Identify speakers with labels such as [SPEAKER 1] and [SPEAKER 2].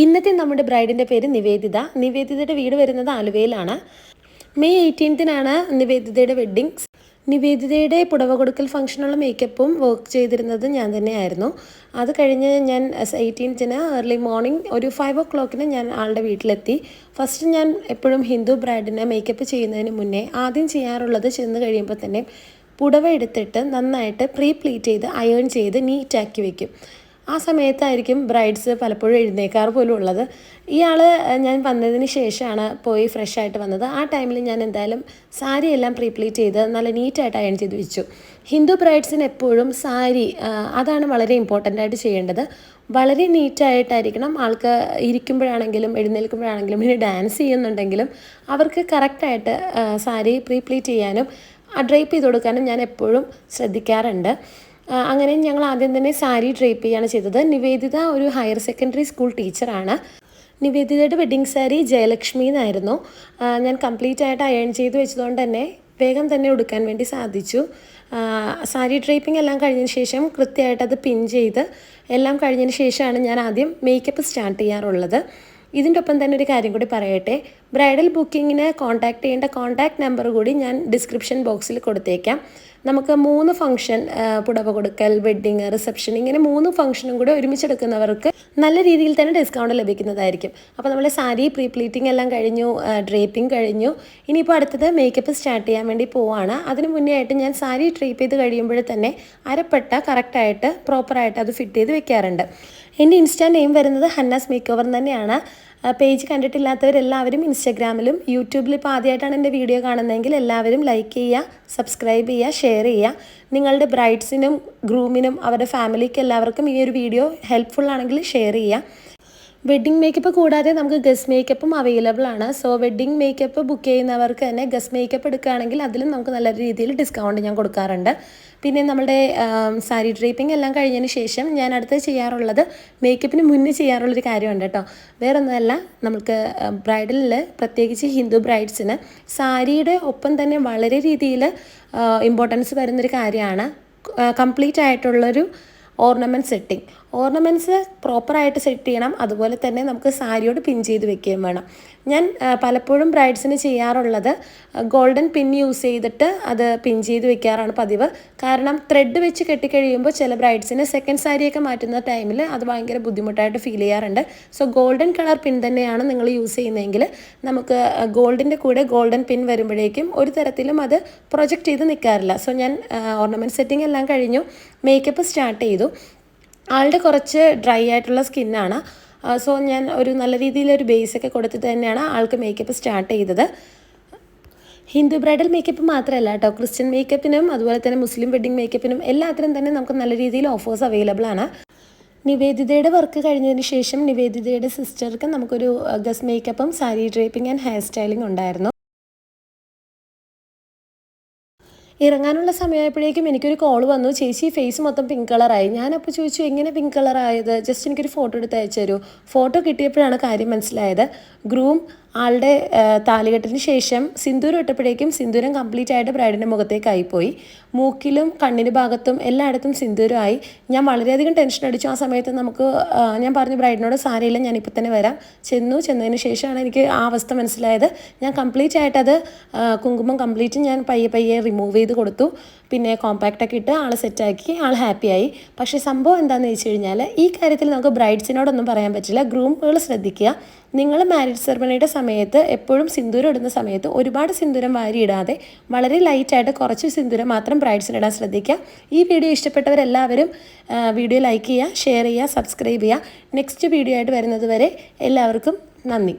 [SPEAKER 1] ഇന്നത്തെ നമ്മുടെ ബ്രൈഡിൻ്റെ പേര് നിവേദിത. നിവേദിതയുടെ വീട് വരുന്നത് ആലുവയിലാണ്. May 18-നാണ് നിവേദിതയുടെ wedding. നിവേദിതയുടെ പുടവ കൊടുക്കൽ ഫംഗ്ഷനുള്ള മേക്കപ്പും വർക്ക് ചെയ്തിരുന്നത് ഞാൻ തന്നെയായിരുന്നു. അത് കഴിഞ്ഞ് ഞാൻ 18-ന് ഏർലി മോർണിംഗ് ഒരു 5 o'clock ഞാൻ ആളുടെ വീട്ടിലെത്തി. ഫസ്റ്റ് ഞാൻ എപ്പോഴും ഹിന്ദു ബ്രൈഡിനെ മേക്കപ്പ് ചെയ്യുന്നതിന് മുന്നേ ആദ്യം ചെയ്യാറുള്ളത് ചെന്ന് കഴിയുമ്പോൾ തന്നെ പുടവ എടുത്തിട്ട് നന്നായിട്ട് പ്ലീറ്റ് ചെയ്ത് അയേൺ ചെയ്ത് നീറ്റാക്കി വെക്കും. ആ സമയത്തായിരിക്കും ബ്രൈഡ്സ് പലപ്പോഴും എഴുന്നേക്കാറ് പോലും ഉള്ളത്. ഇയാൾ ഞാൻ വന്നതിന് ശേഷമാണ് പോയി ഫ്രഷ് ആയിട്ട് വന്നത്. ആ ടൈമിൽ ഞാൻ എന്തായാലും സാരി എല്ലാം പ്ലീറ്റ് ചെയ്ത് നല്ല നീറ്റായിട്ട് അയൺ ചെയ്ത് വെച്ചു. ഹിന്ദു ബ്രൈഡ്സിന് എപ്പോഴും സാരി അതാണ് വളരെ ഇമ്പോർട്ടൻ്റ് ആയിട്ട് ചെയ്യേണ്ടത്. വളരെ നീറ്റായിട്ടായിരിക്കണം ആൾക്ക് ഇരിക്കുമ്പോഴാണെങ്കിലും എഴുന്നേൽക്കുമ്പോഴാണെങ്കിലും ഇനി ഡാൻസ് ചെയ്യുന്നുണ്ടെങ്കിലും അവർക്ക് കറക്റ്റായിട്ട് സാരി പ്ലീറ്റ് ചെയ്യാനും ഡ്രൈപ്പ് ചെയ്ത് കൊടുക്കാനും ഞാൻ എപ്പോഴും ശ്രദ്ധിക്കാറുണ്ട്. അങ്ങനെ ഞങ്ങൾ ആദ്യം തന്നെ സാരി ഡ്രേപ്പ് ചെയ്യുകയാണ് ചെയ്തത്. നിവേദിത ഒരു ഹയർ സെക്കൻഡറി സ്കൂൾ ടീച്ചറാണ്. നിവേദിതയുടെ വെഡ്ഡിങ് സാരി ജയലക്ഷ്മി എന്നായിരുന്നു. ഞാൻ കംപ്ലീറ്റ് ആയിട്ട് അയൺ ചെയ്ത് വെച്ചതുകൊണ്ട് തന്നെ വേഗം തന്നെ ഉടുക്കാൻ വേണ്ടി സാധിച്ചു. സാരി ഡ്രേപ്പിംഗ് എല്ലാം കഴിഞ്ഞതിന് ശേഷം കൃത്യമായിട്ട് അത് പിൻ ചെയ്ത് എല്ലാം കഴിഞ്ഞതിന് ശേഷമാണ് ഞാൻ ആദ്യം മേക്കപ്പ് സ്റ്റാർട്ട് ചെയ്യാറുള്ളത്. ഇതിൻ്റെ ഒപ്പം തന്നെ ഒരു കാര്യം കൂടി പറയട്ടെ. ബ്രൈഡൽ ബുക്കിങ്ങിന് കോൺടാക്റ്റ് ചെയ്യേണ്ട കോൺടാക്റ്റ് നമ്പർ കൂടി ഞാൻ ഡിസ്ക്രിപ്ഷൻ ബോക്സിൽ കൊടുത്തേക്കാം. നമുക്ക് 3 ഫംഗ്ഷൻ, പുടവ കൊടുക്കൽ, വെഡ്ഡിങ്, റിസപ്ഷൻ, ഇങ്ങനെ 3 ഫംഗ്ഷനും കൂടെ ഒരുമിച്ചെടുക്കുന്നവർക്ക് നല്ല രീതിയിൽ തന്നെ ഡിസ്കൗണ്ട് ലഭിക്കുന്നതായിരിക്കും. അപ്പോൾ നമ്മൾ സാരി പ്ലീറ്റിംഗ് എല്ലാം കഴിഞ്ഞു, ഡ്രേപ്പിംഗ് കഴിഞ്ഞു. ഇനിയിപ്പോൾ അടുത്തത് മേക്കപ്പ് സ്റ്റാർട്ട് ചെയ്യാൻ വേണ്ടി പോവാണ്. അതിന് മുന്നേ ആയിട്ട് ഞാൻ സാരി ഡ്രേപ്പ് ചെയ്ത് കഴിയുമ്പോൾ തന്നെ അരപ്പട്ട കറക്റ്റായിട്ട് പ്രോപ്പറായിട്ട് അത് ഫിറ്റ് ചെയ്ത് വെക്കാറുണ്ട്. എൻ്റെ ഇൻസ്റ്റാ നെയിം വരുന്നത് ഹന്നാസ് മേക്ക് ഓവർ തന്നെയാണ്. പേജ് കണ്ടിട്ടില്ലാത്തവരെല്ലാവരും ഇൻസ്റ്റാഗ്രാമിലും യൂട്യൂബിൽ ഇപ്പോൾ ആദ്യമായിട്ടാണ് എൻ്റെ വീഡിയോ കാണുന്നതെങ്കിൽ എല്ലാവരും ലൈക്ക് ചെയ്യുക, സബ്സ്ക്രൈബ് ചെയ്യുക, ഷെയർ ചെയ്യുക. നിങ്ങളുടെ ബ്രൈഡ്സിനും ഗ്രൂമിനും അവരുടെ ഫാമിലിക്ക് എല്ലാവർക്കും ഈ ഒരു വീഡിയോ ഹെൽപ്ഫുൾ ആണെങ്കിൽ ഷെയർ ചെയ്യുക. വെഡ്ഡിങ് മേക്കപ്പ് കൂടാതെ നമുക്ക് ഗസ്റ്റ് മേക്കപ്പും അവൈലബിൾ ആണ്. സോ വെഡ്ഡിങ് മേക്കപ്പ് ബുക്ക് ചെയ്യുന്നവർക്ക് തന്നെ ഗസ്റ്റ് മേക്കപ്പ് എടുക്കുകയാണെങ്കിൽ അതിലും നമുക്ക് നല്ല രീതിയിൽ ഡിസ്കൗണ്ട് ഞാൻ കൊടുക്കാറുണ്ട്. പിന്നെ നമ്മുടെ സാരി ഡ്രേപ്പിംഗ് എല്ലാം കഴിഞ്ഞതിന് ശേഷം ഞാൻ അടുത്ത് ചെയ്യാറുള്ളത് മേക്കപ്പിന് മുന്നേ ചെയ്യാറുള്ളൊരു കാര്യമുണ്ട് കേട്ടോ. വേറൊന്നുമല്ല, നമുക്ക് ബ്രൈഡലിൽ പ്രത്യേകിച്ച് ഹിന്ദു ബ്രൈഡ്സിന് സാരിയുടെ ഒപ്പം തന്നെ വളരെ രീതിയിൽ ഇമ്പോർട്ടൻസ് വരുന്നൊരു കാര്യമാണ് കംപ്ലീറ്റ് ആയിട്ടുള്ളൊരു ഓർണമെൻറ്റ് സെറ്റിംഗ്. ഓർണമെൻറ്റ്സ് പ്രോപ്പറായിട്ട് സെറ്റ് ചെയ്യണം. അതുപോലെ തന്നെ നമുക്ക് സാരിയോട് പിൻ ചെയ്ത് വെക്കുകയും വേണം. ഞാൻ പലപ്പോഴും ബ്രൈഡ്സിന് ചെയ്യാറുള്ളത് ഗോൾഡൻ പിൻ യൂസ് ചെയ്തിട്ട് അത് പിൻ ചെയ്ത് വെക്കാറാണ് പതിവ്. കാരണം ത്രെഡ് വെച്ച് കെട്ടിക്കഴിയുമ്പോൾ ചില ബ്രൈഡ്സിന് സെക്കൻഡ് സാരിയൊക്കെ മാറ്റുന്ന ടൈമിൽ അത് ഭയങ്കര ബുദ്ധിമുട്ടായിട്ട് ഫീൽ ചെയ്യാറുണ്ട്. സോ ഗോൾഡൻ കളർ പിൻ തന്നെയാണ് നിങ്ങൾ യൂസ് ചെയ്യുന്നതെങ്കിൽ നമുക്ക് ഗോൾഡിൻ്റെ കൂടെ ഗോൾഡൻ പിൻ വരുമ്പോഴേക്കും ഒരു തരത്തിലും അത് പ്രൊജക്റ്റ് ചെയ്ത് നിൽക്കാറില്ല. സോ ഞാൻ ഓർണമെൻറ്റ് സെറ്റിംഗ് എല്ലാം കഴിഞ്ഞു, മേക്കപ്പ് സ്റ്റാർട്ട് ചെയ്തു. ആളുടെ കുറച്ച് ഡ്രൈ ആയിട്ടുള്ള സ്കിന്നാണ്. സോ ഞാൻ ഒരു നല്ല രീതിയിലൊരു ബേസൊക്കെ കൊടുത്തിട്ട് തന്നെയാണ് ആൾക്ക് മേക്കപ്പ് സ്റ്റാർട്ട് ചെയ്തത്. ഹിന്ദു ബ്രൈഡൽ മേക്കപ്പ് മാത്രമല്ല കേട്ടോ, ക്രിസ്ത്യൻ മേക്കപ്പിനും അതുപോലെ തന്നെ മുസ്ലിം വെഡ്ഡിങ് മേക്കപ്പിനും എല്ലാത്തിനും തന്നെ നമുക്ക് നല്ല രീതിയിൽ ഓഫേഴ്സ് അവൈലബിൾ ആണ്. നിവേദിതയുടെ വർക്ക് കഴിഞ്ഞതിന് ശേഷം നിവേദിതയുടെ സിസ്റ്റർക്ക് നമുക്കൊരു ഗസ്റ്റ് മേക്കപ്പും sari draping and hair styling ഉണ്ടായിരുന്നു. ഇറങ്ങാനുള്ള സമയമായപ്പോഴേക്കും എനിക്കൊരു കോൾ വന്നു, ചേച്ചി ഫേസ് മൊത്തം പിങ്ക് കളറായി. ഞാനപ്പോൾ ചോദിച്ചു, എങ്ങനെ പിങ്ക് കളറായത്, ജസ്റ്റ് എനിക്കൊരു ഫോട്ടോ എടുത്ത് അയച്ചു തരൂ. ഫോട്ടോ കിട്ടിയപ്പോഴാണ് കാര്യം മനസ്സിലായത്. ഗ്രൂം ആളുടെ താലികെട്ടിന് ശേഷം സിന്ദൂരം ഇട്ടപ്പോഴേക്കും സിന്ദൂരം കംപ്ലീറ്റ് ആയിട്ട് ബ്രൈഡിൻ്റെ മുഖത്തേക്കായിപ്പോയി. മൂക്കിലും കണ്ണിന് ഭാഗത്തും എല്ലായിടത്തും സിന്ദൂരമായി. ഞാൻ വളരെയധികം ടെൻഷൻ അടിച്ചു. ആ സമയത്ത് ഞാൻ പറഞ്ഞു ബ്രൈഡിനോട് സാരയില്ല, ഞാനിപ്പോൾ തന്നെ വരാം. ചെന്നതിന് ശേഷമാണ് എനിക്ക് ആ അവസ്ഥ മനസ്സിലായത്. ഞാൻ കംപ്ലീറ്റ് ആയിട്ടത് കുങ്കുമം കംപ്ലീറ്റ് ഞാൻ പയ്യെ റിമൂവ് ചെയ്ത് കൊടുത്തു. പിന്നെ കോമ്പാക്റ്റൊക്കെ ഇട്ട് ആൾ സെറ്റാക്കി, ആൾ ഹാപ്പിയായി. പക്ഷേ സംഭവം എന്താണെന്ന് വെച്ച് കഴിഞ്ഞാൽ ഈ കാര്യത്തിൽ നമുക്ക് ബ്രൈഡ്സിനോടൊന്നും പറയാൻ പറ്റില്ല. ഗ്രൂമുകൾ ശ്രദ്ധിക്കുക, നിങ്ങൾ മാരേജ് സെറമണിയുടെ സമയത്ത് എപ്പോഴും സിന്ദൂരം ഇടുന്ന സമയത്ത് ഒരുപാട് സിന്ദൂരം വാരിയിടാതെ വളരെ ലൈറ്റായിട്ട് കുറച്ച് സിന്ദൂരം മാത്രം ബ്രൈഡ്സിനിടാൻ ശ്രദ്ധിക്കുക. ഈ വീഡിയോ ഇഷ്ടപ്പെട്ടവരെല്ലാവരും വീഡിയോ ലൈക്ക് ചെയ്യുക, ഷെയർ ചെയ്യുക, സബ്സ്ക്രൈബ് ചെയ്യുക. നെക്സ്റ്റ് വീഡിയോ ആയിട്ട് വരുന്നത് വരെ എല്ലാവർക്കും നന്ദി.